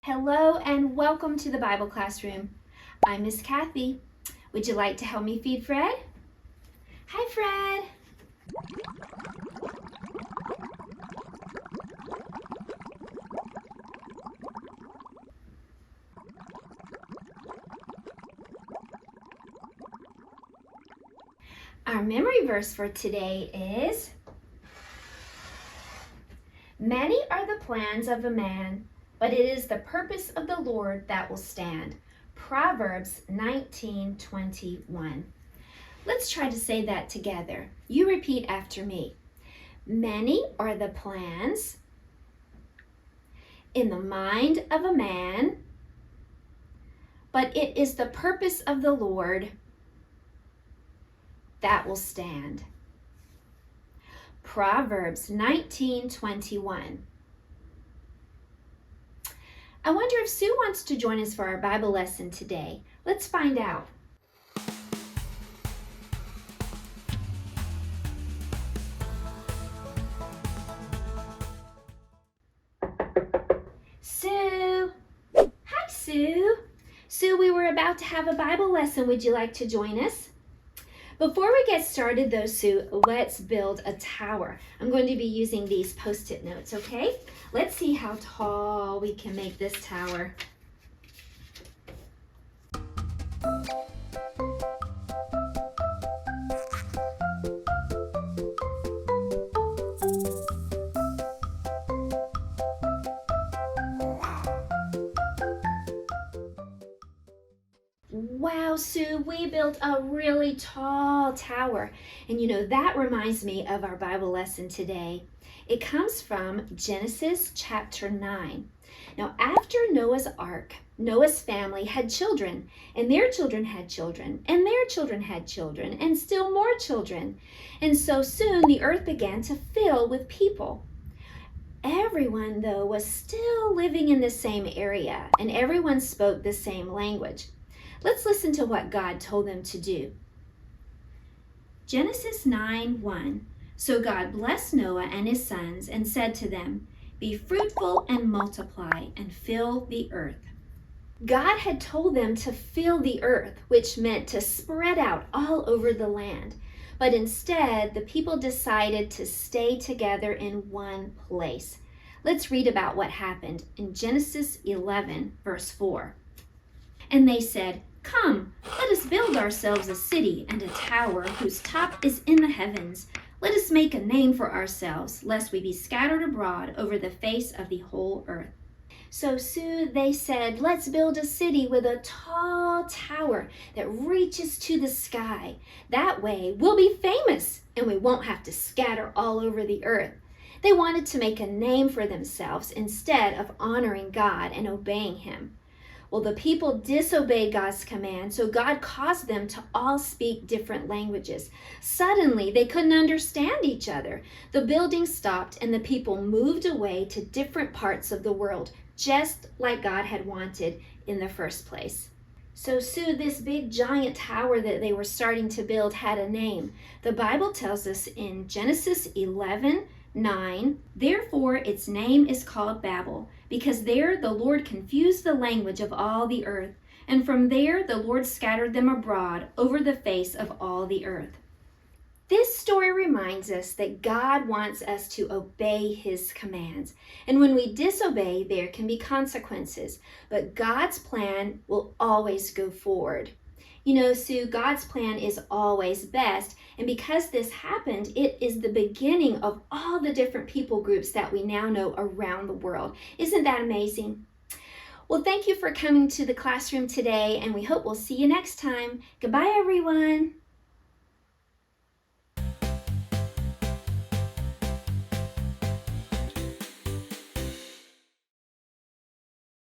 Hello and welcome to the Bible classroom. I'm Miss Kathy. Would you like to help me feed Fred? Hi, Fred. Our memory verse for today is, "Many are the plans of a man, but it is the purpose of the Lord that will stand." Proverbs 19:21. Let's try to say that together. You repeat after me. Many are the plans in the mind of a man, but it is the purpose of the Lord that will stand. Proverbs 19:21. I wonder if Sue wants to join us for our Bible lesson today. Let's find out. Sue! Hi, Sue! Sue, we were about to have a Bible lesson. Would you like to join us? Before we get started though, Sue, let's build a tower. I'm going to be using these Post-it notes, okay? Let's see how tall we can make this tower. Wow, Sue, we built a really tall tower. And you know, that reminds me of our Bible lesson today. It comes from Genesis chapter 9. Now, after Noah's Ark, Noah's family had children, and their children had children, and their children had children, and still more children. And so soon the earth began to fill with people. Everyone, though, was still living in the same area, and everyone spoke the same language. Let's listen to what God told them to do. Genesis 9:1. So God blessed Noah and his sons and said to them, "Be fruitful and multiply and fill the earth." God had told them to fill the earth, which meant to spread out all over the land. But instead, the people decided to stay together in one place. Let's read about what happened in Genesis 11, verse 4. And they said, "Come, let us build ourselves a city and a tower whose top is in the heavens. Let us make a name for ourselves, lest we be scattered abroad over the face of the whole earth." So Sue, they said, let's build a city with a tall tower that reaches to the sky. That way we'll be famous and we won't have to scatter all over the earth. They wanted to make a name for themselves instead of honoring God and obeying Him. Well, the people disobeyed God's command, so God caused them to all speak different languages. Suddenly, they couldn't understand each other. The building stopped and the people moved away to different parts of the world, just like God had wanted in the first place. So Sue, this big giant tower that they were starting to build had a name. The Bible tells us in Genesis 11:9, "Therefore its name is called Babel, because there the Lord confused the language of all the earth, and from there the Lord scattered them abroad over the face of all the earth." This story reminds us that God wants us to obey His commands. And when we disobey, there can be consequences. But God's plan will always go forward. You know, Sue, God's plan is always best. And because this happened, it is the beginning of all the different people groups that we now know around the world. Isn't that amazing? Well, thank you for coming to the classroom today, and we hope we'll see you next time. Goodbye, everyone.